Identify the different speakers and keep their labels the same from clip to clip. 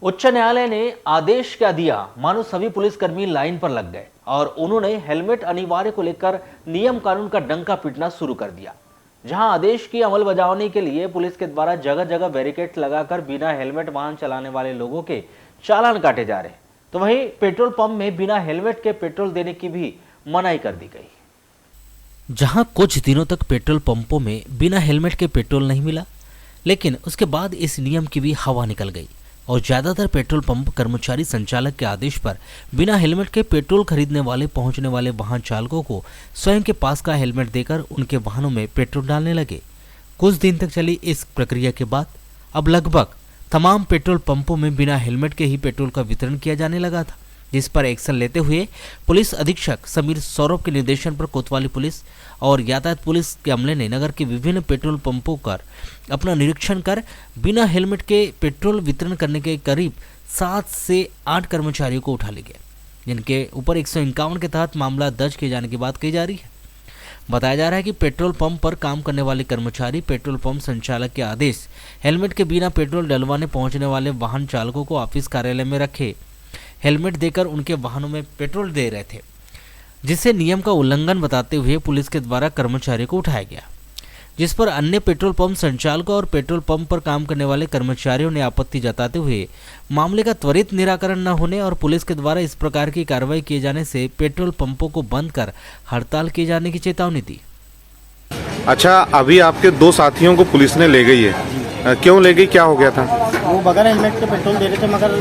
Speaker 1: उच्च न्यायालय ने आदेश क्या दिया, मानो सभी पुलिसकर्मी लाइन पर लग गए और उन्होंने हेलमेट अनिवार्य को लेकर नियम कानून का डंका पीटना शुरू कर दिया। जहां आदेश की अमल बजावनी के लिए पुलिस के द्वारा जगह जगह बैरिकेड लगाकर बिना हेलमेट वाहन चलाने वाले लोगों के चालान काटे जा रहे, तो वहीं पेट्रोल पंप में बिना हेलमेट के पेट्रोल देने की भी मनाही कर दी गई।
Speaker 2: जहां कुछ दिनों तक पेट्रोल पंपों में बिना हेलमेट के पेट्रोल नहीं मिला, लेकिन उसके बाद इस नियम की भी हवा निकल गई और ज़्यादातर पेट्रोल पंप कर्मचारी संचालक के आदेश पर बिना हेलमेट के पेट्रोल खरीदने वाले पहुंचने वाले वाहन चालकों को स्वयं के पास का हेलमेट देकर उनके वाहनों में पेट्रोल डालने लगे। कुछ दिन तक चली इस प्रक्रिया के बाद अब लगभग तमाम पेट्रोल पंपों में बिना हेलमेट के ही पेट्रोल का वितरण किया जाने लगा था, जिस पर एक्शन लेते हुए पुलिस अधीक्षक समीर सौरभ के निर्देशन पर कोतवाली पुलिस और यातायात पुलिस के अमले ने नगर के विभिन्न पेट्रोल पंपों पर अपना निरीक्षण कर बिना हेलमेट के पेट्रोल वितरण करने के करीब 7 से 8 कर्मचारियों को उठा लिया गया, जिनके ऊपर 151 के तहत मामला दर्ज किए जाने की बात कही जा रही है। बताया जा रहा है कि पेट्रोल पंप पर काम करने वाले कर्मचारी पेट्रोल पंप संचालक के आदेश हेलमेट के बिना पेट्रोल डलवाने पहुंचने वाले वाहन चालकों को ऑफिस कार्यालय में रखे हेलमेट देकर उनके वाहनों में पेट्रोल दे रहे थे, जिसे नियम का उल्लंघन बताते हुए पुलिस के द्वारा कर्मचारियों को उठाया गया, जिस पर अन्य पेट्रोल पंप संचालकों और पेट्रोल पंप पर काम करने वाले कर्मचारियों ने आपत्ति जताते हुए मामले का त्वरित निराकरण न होने और पुलिस के द्वारा इस प्रकार की कार्रवाई किए जाने से पेट्रोल पंपों को बंद कर हड़ताल किए जाने की चेतावनी दी।
Speaker 3: अच्छा, अभी आपके 2 साथियों को पुलिस ने ले गई है, क्यों ले गई, क्या हो गया था?
Speaker 4: वो बगैर हेलमेट के पेट्रोल दे रहे थे, मगर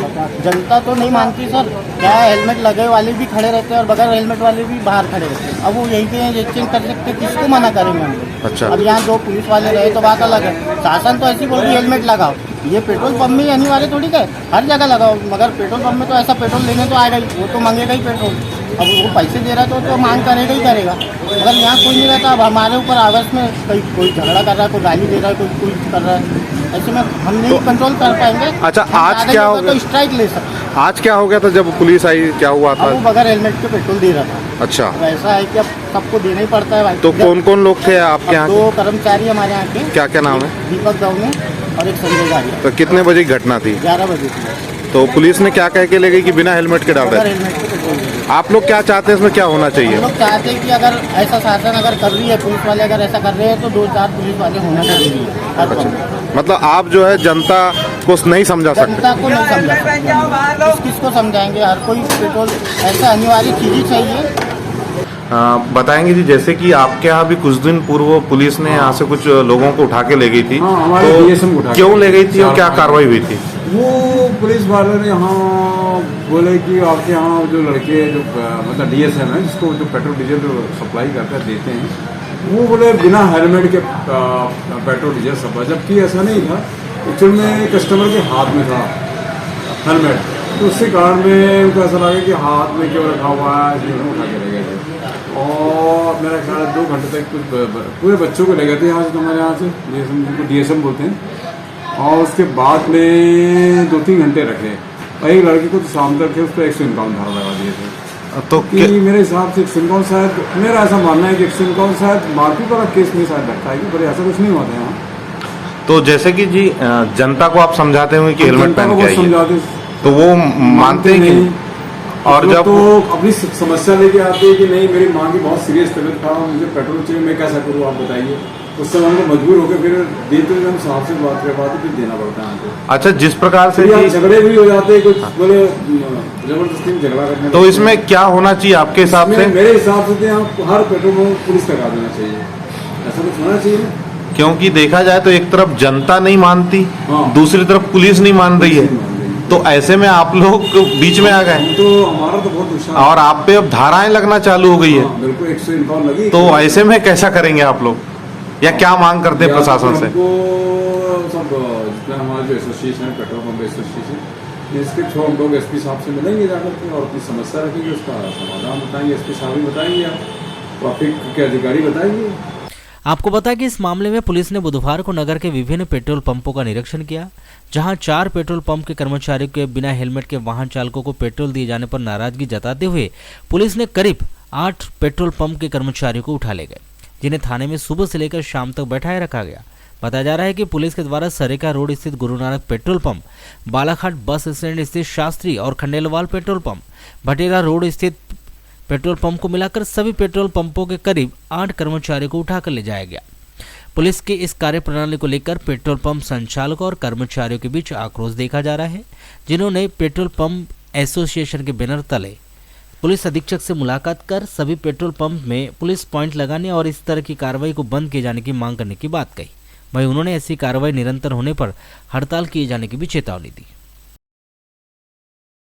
Speaker 4: जनता तो नहीं मानती सर। क्या हेलमेट लगे वाले भी खड़े रहते हैं और बगैर हेलमेट वाले भी बाहर खड़े रहते हैं। अब वो यही पे चेंज कर सकते, किसको मना करेंगे हम लोग?
Speaker 3: अच्छा।
Speaker 4: अब यहाँ 2 पुलिस वाले रहे तो बात अलग है। शासन तो ऐसी बोल रही हेलमेट लगाओ, ये पेट्रोल पंप में अनिवार्य थोड़ी है, हर जगह लगाओ, मगर पेट्रोल पंप में तो ऐसा पेट्रोल लेने तो आएगा ही, वो तो मांगेगा ही पेट्रोल। अब वो पैसे दे रहा है तो मांग करेगा ही करेगा, मगर यहाँ कोई नहीं रहता। अब हमारे ऊपर आपस में कोई झगड़ा कर रहा है, कोई गाली दे रहा है, कोई कर रहा है, ऐसे में हम नहीं कंट्रोल कर पाएंगे।
Speaker 3: अच्छा, आज क्या हो गया?
Speaker 4: तो स्ट्राइक ले सकते।
Speaker 3: आज क्या हो गया था जब पुलिस आई, क्या हुआ था?
Speaker 4: वो बगैर हेलमेट के पेट्रोल दे रहा था।
Speaker 3: अच्छा,
Speaker 4: अब ऐसा है कि अब सबको देना ही पड़ता है भाई।
Speaker 3: तो कौन कौन लोग थे आपके यहाँ?
Speaker 4: 2 कर्मचारी हमारे यहाँ के।
Speaker 3: क्या क्या नाम है?
Speaker 4: दीपक गाँव और एक संजय गाड़ी।
Speaker 3: तो कितने बजे की घटना थी?
Speaker 4: 11 बजे थी।
Speaker 3: तो पुलिस ने क्या कह के ले गई कि बिना हेलमेट के डाल
Speaker 4: बगैर
Speaker 3: रहे?
Speaker 4: हेलमेट के पेट्रोल दे रहे।
Speaker 3: आप लोग क्या चाहते हैं, इसमें क्या होना चाहिए?
Speaker 4: हम लोग चाहते हैं कि अगर ऐसा शासन अगर कर रही है, पुलिस वाले अगर ऐसा कर रहे हैं तो 2-4 पुलिस वाले होना जरूरी है हर पंप में।
Speaker 3: मतलब आप जो है जनता को नहीं समझा सकते?
Speaker 4: जनता को नहीं समझा सकते, किसको समझाएंगे? हर कोई पेट्रोल ऐसा अनिवार्य चीज ही चाहिए।
Speaker 3: बताएंगे जी, जैसे कि आपके यहाँ भी कुछ दिन पूर्व पुलिस ने यहाँ से कुछ लोगों को उठा के ले गई थी, तो क्यों ले गई थी और क्या कार्रवाई हुई थी?
Speaker 5: वो पुलिस वालों ने यहाँ बोले कि आपके यहाँ जो लड़के जो मतलब DSM है, जिसको जो पेट्रोल डीजल सप्लाई करते हैं देते हैं, वो बोले बिना हेलमेट के पेट्रोल डीजल सप्लाई, जबकि ऐसा नहीं था। एक्चुअल में कस्टमर के हाथ में था हेलमेट, तो उससे कारण में उनको ऐसा लगा कि हाथ में क्यों रखा हुआ है, इसलिए उठा के ले गए थे। और मेरा ख्याल 2 घंटे तक कुछ पूरे बच्चों को ले गए थे यहाँ से, हमारे यहाँ से DSM बोलते हैं। और उसके बाद में 2-3 घंटे रखे और एक लड़के को तो शाम तक उस पर 151 धारा लगा दिए थे।
Speaker 3: तो
Speaker 5: मेरे हिसाब से 151 शायद, मेरा ऐसा मानना है कि 151 शायद मारपीट वाला केस में शायद लगता है, पर ऐसा कुछ नहीं होता है यहाँ।
Speaker 3: तो जैसे कि जी जनता को आप समझाते होंगे कि हेलमेट पहन के आइए, तो वो मानते हैं कि, और जब
Speaker 5: तो अपनी समस्या लेके आते हैं कि नहीं मेरी माँ की बहुत सीरियस तबीयत था, मुझे पेट्रोल चाहिए, मैं कैसा करूँ आप बताइए, उस समय हमको मजबूर होकर फिर देते हुए हम साहब से बात कर पाते, फिर देना पड़ता है हमको।
Speaker 3: अच्छा, जिस प्रकार से
Speaker 5: झगड़े भी हो जाते हैं, कुछ बोले जबरदस्ती झगड़ा करने।
Speaker 3: तो इसमें क्या होना चाहिए आपके हिसाब से?
Speaker 5: मेरे हिसाब से तो हर पेट्रोल पंप पुलिस लगा देना चाहिए, ऐसा कुछ होना चाहिए।
Speaker 3: क्योंकि देखा जाए तो एक तरफ जनता नहीं मानती, दूसरी तरफ पुलिस नहीं मान रही है, तो ऐसे में आप लोग बीच में आ गए।
Speaker 5: तो हमारा तो बहुत नुकसान,
Speaker 3: और आप पे अब धाराएं लगना चालू हो गई है।
Speaker 5: बिल्कुल 151 लगी।
Speaker 3: तो ऐसे में कैसा करेंगे आप लोग, या क्या मांग करते हैं प्रशासन से?
Speaker 5: सब जितना हमारा जो एसोसिएशन है, पेट्रोल पंप एसोसिएशन, इसके थ्रू हम लोग SP साहब से मिलेंगे जाकर के और अपनी समस्या रखेंगे, उसका समाधान बताएंगे। SP साहब भी बताएंगे, ट्रैफिक के अधिकारी बताएंगे।
Speaker 2: आपको बता कि इस मामले में पुलिस ने बुधवार को नगर के विभिन्न पेट्रोल पंपों का निरीक्षण किया, जहां 4 पेट्रोल पंप के कर्मचारियों के बिना हेलमेट के वाहन चालकों को पेट्रोल दिए जाने पर नाराजगी जताते हुए पुलिस ने करीब 8 पेट्रोल पंप के कर्मचारियों को उठा ले गए, जिन्हें थाने में सुबह से लेकर शाम तक बैठाए रखा गया। बताया जा रहा है कि पुलिस के द्वारा सरेका रोड स्थित Guru Nanak petrol pump, Balaghat bus stand स्थित शास्त्री और Khandelwal petrol pump, Bhatera road स्थित पेट्रोल पंप को मिलाकर सभी पेट्रोल पंपों के करीब 8 कर्मचारियों को उठाकर ले जाया गया। पुलिस की इस कार्यप्रणाली को लेकर पेट्रोल पंप संचालकों और कर्मचारियों के बीच आक्रोश देखा जा रहा है, जिन्होंने पेट्रोल पंप एसोसिएशन के बैनर तले पुलिस अधीक्षक से मुलाकात कर सभी पेट्रोल पंप में पुलिस पॉइंट लगाने और इस तरह की कार्रवाई को बंद किए जाने की मांग करने की बात कही। वहीं उन्होंने ऐसी कार्रवाई निरंतर होने पर हड़ताल किए जाने की भी चेतावनी दी।